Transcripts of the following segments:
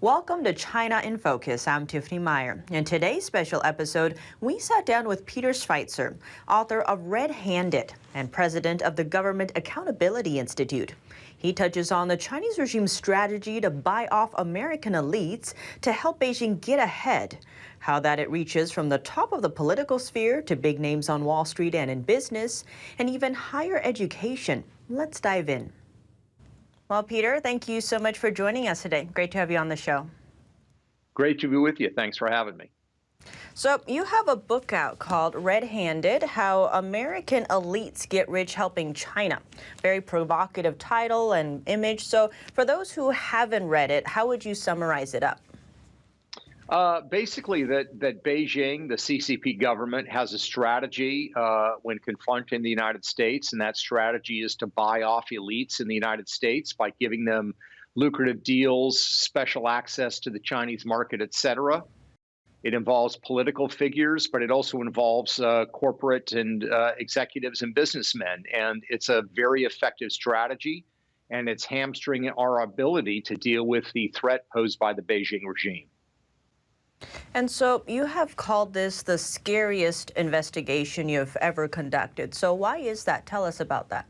Welcome to China in Focus. I'm Tiffany Meyer. In today's special episode, we sat down with Peter Schweitzer, author of Red-Handed and president of the Government Accountability Institute. He touches on the Chinese regime's strategy to buy off American elites to help Beijing get ahead, how that it reaches from the top of the political sphere to big names on Wall Street and in business, and even higher education. Let's dive in. Well, Peter, thank you so much for joining us today. Great to have you on the show. Great to be with you. Thanks for having me. So you have a book out called Red-Handed, How American Elites Get Rich Helping China. Very provocative title and image. So for those who haven't read it, how would you summarize it up? Basically, that Beijing, the CCP government, has a strategy when confronting the United States, and that strategy is to buy off elites in the United States by giving them lucrative deals, special access to the Chinese market, et cetera. It involves political figures, but it also involves corporate and executives and businessmen, and it's a very effective strategy, and it's hamstringing our ability to deal with the threat posed by the Beijing regime. And so you have called this the scariest investigation you've ever conducted. So why is that? Tell us about that.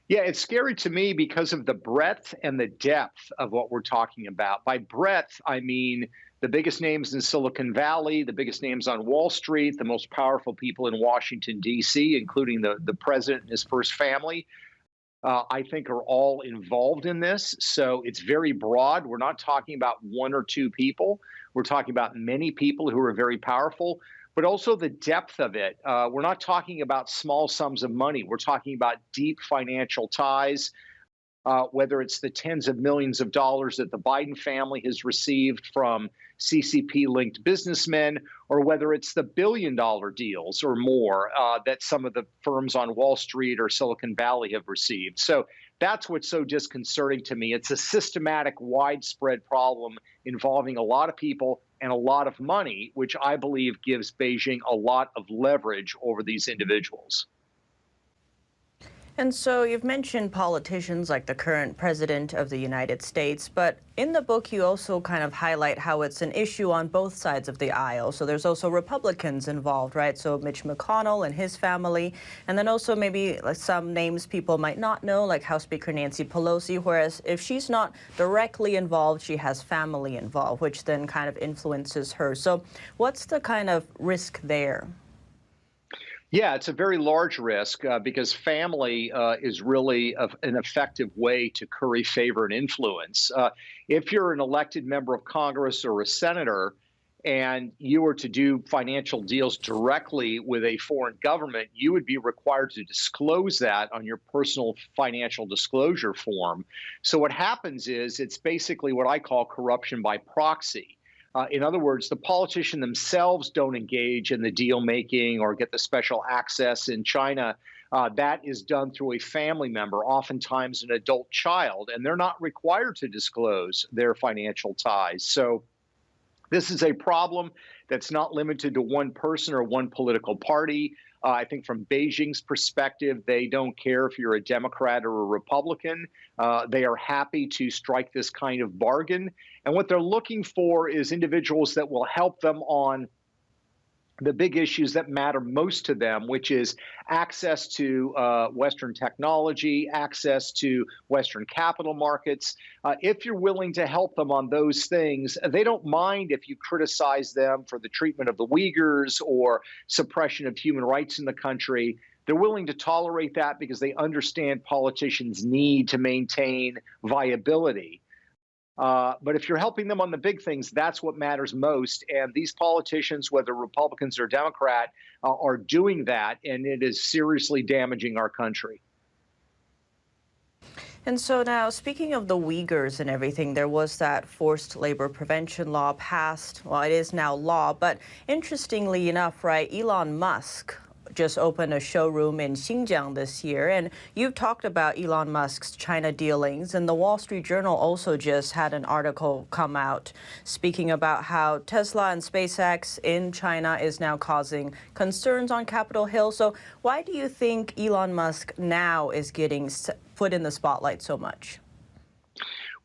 Yeah, it's scary to me because of the breadth and the depth of what we're talking about. By breadth, I mean the biggest names in Silicon Valley, the biggest names on Wall Street, the most powerful people in Washington, D.C., including the president and his first family. I think are all involved in this. So it's very broad. We're not talking about one or two people. We're talking about many people who are very powerful, but also the depth of it. We're not talking about small sums of money. We're talking about deep financial ties, whether it's the tens of millions of dollars that the Biden family has received from CCP-linked businessmen, or whether it's the billion-dollar deals or more that some of the firms on Wall Street or Silicon Valley have received. So that's what's so disconcerting to me. It's a systematic, widespread problem involving a lot of people and a lot of money, which I believe gives Beijing a lot of leverage over these individuals. And so you've mentioned politicians like the current president of the United States, but in the book you also kind of highlight how it's an issue on both sides of the aisle. So there's also Republicans involved, right? So Mitch McConnell and his family, and then also maybe like some names people might not know, like House Speaker Nancy Pelosi, whereas if she's not directly involved, she has family involved, which then kind of influences her. So what's the kind of risk there? Yeah, it's a very large risk because family is really an effective way to curry favor and influence. If you're an elected member of Congress or a senator and you were to do financial deals directly with a foreign government, you would be required to disclose that on your personal financial disclosure form. So what happens is it's basically what I call corruption by proxy. In other words, the politicians themselves don't engage in the deal making or get the special access in China. That is done through a family member, oftentimes an adult child, and they're not required to disclose their financial ties. So this is a problem that's not limited to one person or one political party. I think from Beijing's perspective, they don't care if you're a Democrat or a Republican. They are happy to strike this kind of bargain. And what they're looking for is individuals that will help them on the big issues that matter most to them, which is access to Western technology, access to Western capital markets. If you're willing to help them on those things, they don't mind if you criticize them for the treatment of the Uyghurs or suppression of human rights in the country. They're willing to tolerate that because they understand politicians need to maintain viability. But if you're helping them on the big things, that's what matters most. And these politicians, whether Republicans or Democrat, are doing that, and it is seriously damaging our country. And so now, speaking of the Uyghurs and everything, there was that forced labor prevention law passed. Well, it is now law. But interestingly enough, right, Elon Musk just opened a showroom in Xinjiang this year. And you've talked about Elon Musk's China dealings. And the Wall Street Journal also just had an article come out speaking about how Tesla and SpaceX in China is now causing concerns on Capitol Hill. So why do you think Elon Musk now is getting put in the spotlight so much?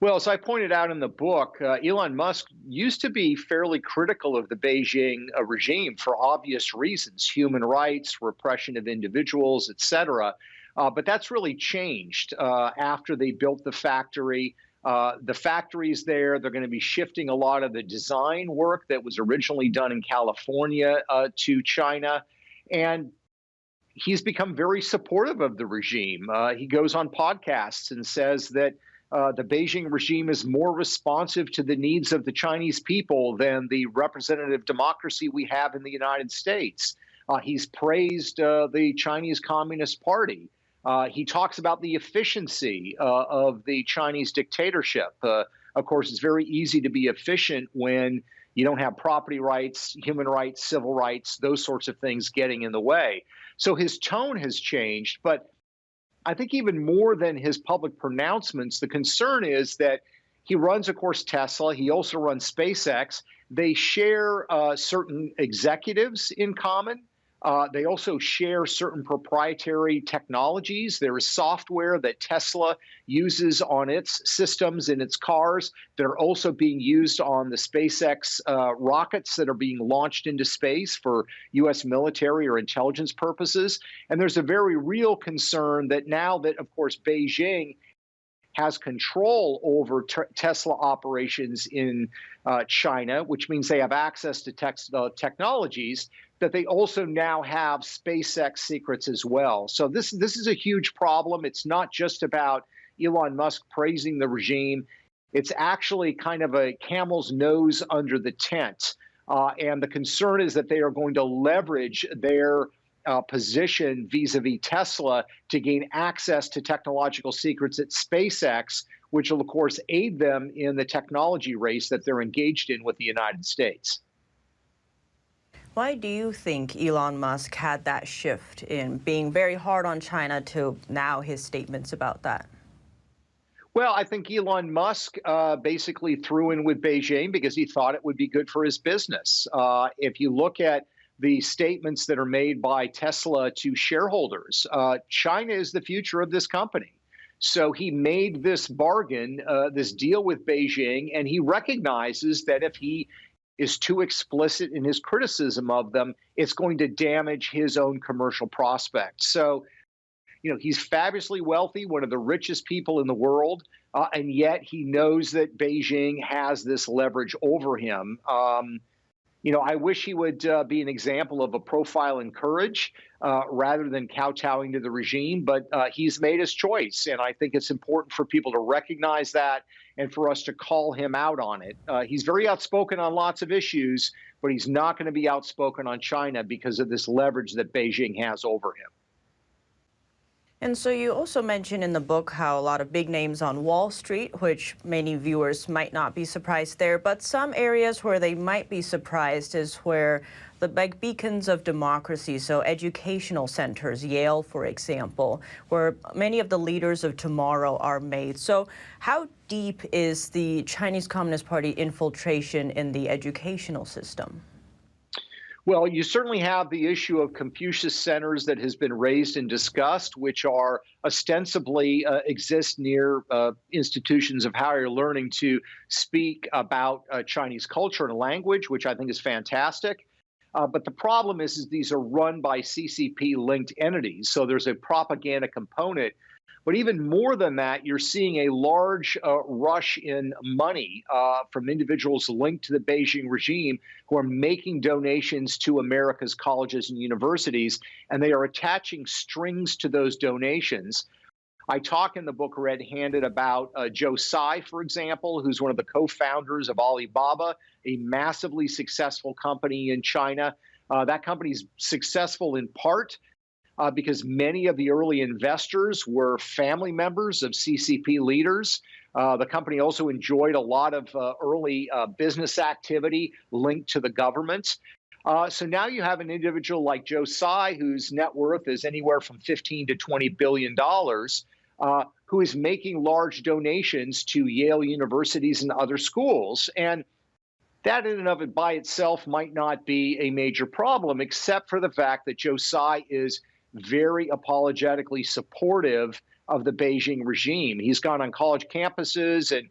Well, as I pointed out in the book, Elon Musk used to be fairly critical of the Beijing regime for obvious reasons, human rights, repression of individuals, et cetera. But that's really changed after they built the factory. The factory's there. They're going to be shifting a lot of the design work that was originally done in California to China. And he's become very supportive of the regime. He goes on podcasts and says that the Beijing regime is more responsive to the needs of the Chinese people than the representative democracy we have in the United States. He's praised the Chinese Communist Party. He talks about the efficiency of the Chinese dictatorship. Of course, it's very easy to be efficient when you don't have property rights, human rights, civil rights, those sorts of things getting in the way. So his tone has changed, but I think even more than his public pronouncements, the concern is that he runs, of course, Tesla. He also runs SpaceX. They share certain executives in common. They also share certain proprietary technologies. There is software that Tesla uses on its systems in its cars that are also being used on the SpaceX rockets that are being launched into space for U.S. military or intelligence purposes. And there's a very real concern that now that, of course, Beijing has control over Tesla operations in China, which means they have access to technologies, that they also now have SpaceX secrets as well. So this is a huge problem. It's not just about Elon Musk praising the regime. It's actually kind of a camel's nose under the tent. And the concern is that they are going to leverage their position vis-a-vis Tesla to gain access to technological secrets at SpaceX, which will, of course, aid them in the technology race that they're engaged in with the United States. Why do you think Elon Musk had that shift in being very hard on China to now his statements about that? Well, I think Elon Musk basically threw in with Beijing because he thought it would be good for his business. If you look at the statements that are made by Tesla to shareholders, China is the future of this company. So he made this bargain, this deal with Beijing, and he recognizes that if he is too explicit in his criticism of them, it's going to damage his own commercial prospects. So, he's fabulously wealthy, one of the richest people in the world, and yet he knows that Beijing has this leverage over him. I wish he would be an example of a profile in courage rather than kowtowing to the regime, but he's made his choice. And I think it's important for people to recognize that and for us to call him out on it. He's very outspoken on lots of issues, but he's not going to be outspoken on China because of this leverage that Beijing has over him. And so you also mentioned in the book how a lot of big names on Wall Street, which many viewers might not be surprised there, but some areas where they might be surprised is where the big beacons of democracy, so educational centers, Yale, for example, where many of the leaders of tomorrow are made. So how deep is the Chinese Communist Party infiltration in the educational system? Well, you certainly have the issue of Confucius centers that has been raised and discussed, which are ostensibly exist near institutions of higher learning to speak about Chinese culture and language, which I think is fantastic. But the problem is these are run by CCP-linked entities, so there's a propaganda component. But even more than that, you're seeing a large rush in money from individuals linked to the Beijing regime who are making donations to America's colleges and universities, and they are attaching strings to those donations. I talk in the book Red-Handed about Joe Tsai, for example, who's one of the co-founders of Alibaba, a massively successful company in China. That company's successful in part because many of the early investors were family members of CCP leaders. The company also enjoyed a lot of early business activity linked to the government. So now you have an individual like Joe Tsai, whose net worth is anywhere from $15 to $20 billion, who is making large donations to Yale universities and other schools. And that in and of it by itself might not be a major problem, except for the fact that Joe Tsai is very apologetically supportive of the Beijing regime. He's gone on college campuses and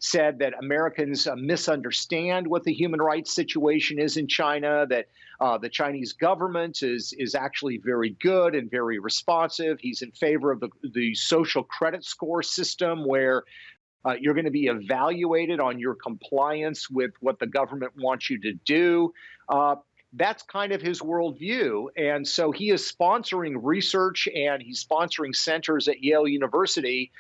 said that Americans misunderstand what the human rights situation is in China, that the Chinese government is actually very good and very responsive. He's in favor of the social credit score system where you're going to be evaluated on your compliance with what the government wants you to do. That's kind of his worldview. And so he is sponsoring research and he's sponsoring centers at Yale University,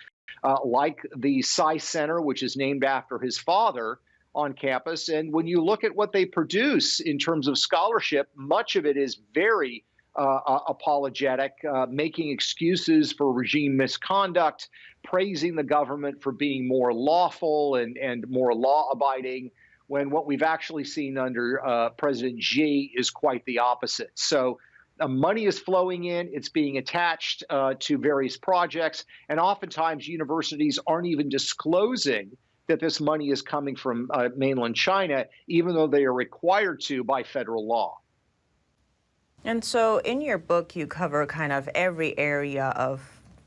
like the Sci Center, which is named after his father on campus. And when you look at what they produce in terms of scholarship, much of it is very apologetic, making excuses for regime misconduct, praising the government for being more lawful and more law-abiding, when what we've actually seen under President Xi is quite the opposite. So money is flowing in, it's being attached to various projects, and oftentimes universities aren't even disclosing that this money is coming from mainland China, even though they are required to by federal law. And so in your book, you cover kind of every area of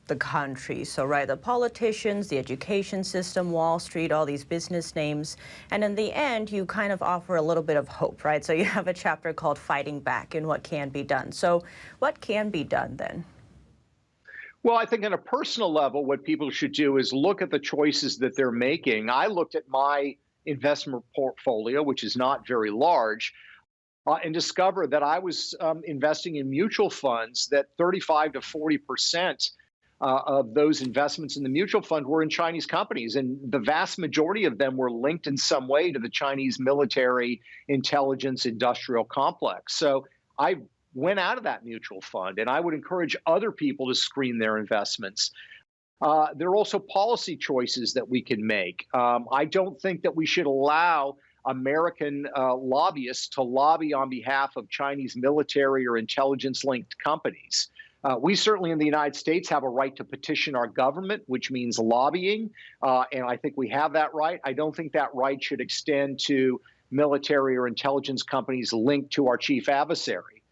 the country. So, right, the politicians, the education system, Wall Street, all these business names. And in the end, you kind of offer a little bit of hope, right? So you have a chapter called Fighting Back and What Can Be Done. So what can be done then? Well, I think on a personal level, what people should do is look at the choices that they're making. I looked at my investment portfolio, which is not very large, and discovered that I was investing in mutual funds that 35 to 40% of those investments in the mutual fund were in Chinese companies. And the vast majority of them were linked in some way to the Chinese military intelligence industrial complex. So I went out of that mutual fund, and I would encourage other people to screen their investments. There are also policy choices that we can make. I don't think that we should allow American lobbyists to lobby on behalf of Chinese military or intelligence-linked companies. We certainly in the United States have a right to petition our government, which means lobbying, and I think we have that right. I don't think that right should extend to military or intelligence companies linked to our chief adversary.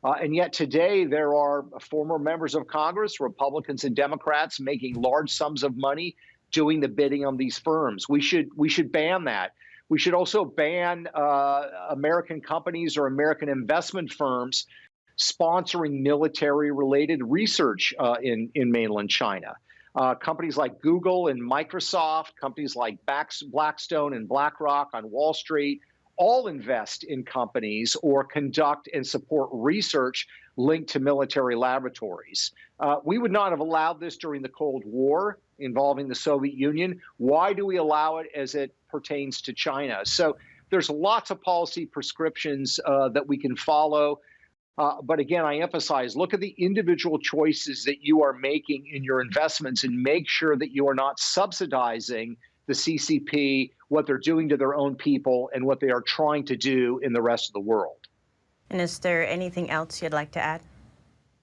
And yet today there are former members of Congress, Republicans and Democrats, making large sums of money doing the bidding on these firms. We should ban that. We should also ban American companies or American investment firms sponsoring military-related research in mainland China. Companies like Google and Microsoft, companies like Blackstone and BlackRock on Wall Street, all invest in companies or conduct and support research linked to military laboratories. We would not have allowed this during the Cold War involving the Soviet Union. Why do we allow it as it pertains to China? So there's lots of policy prescriptions that we can follow. But again, I emphasize, look at the individual choices that you are making in your investments and make sure that you are not subsidizing the CCP, what they're doing to their own people, and what they are trying to do in the rest of the world. And is there anything else you'd like to add?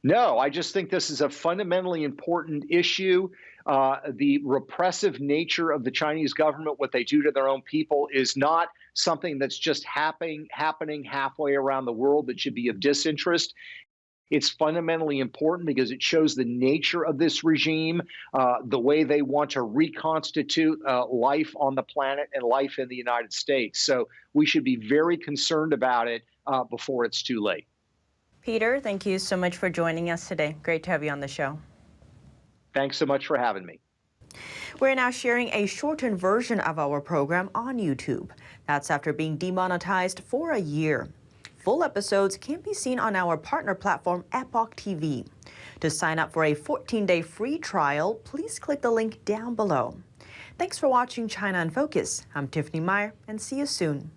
No, I just think this is a fundamentally important issue. The repressive nature of the Chinese government, what they do to their own people, is not something that's just happening halfway around the world that should be of disinterest. It's fundamentally important because it shows the nature of this regime, the way they want to reconstitute life on the planet and life in the United States. So we should be very concerned about it before it's too late. Peter, thank you so much for joining us today. Great to have you on the show. Thanks so much for having me. We're now sharing a shortened version of our program on YouTube. That's after being demonetized for a year. Full episodes can be seen on our partner platform, epochtv. To sign up for a 14-day free trial, please click the link down below. Thanks for watching China in Focus. I'm Tiffany Meyer, and see you soon.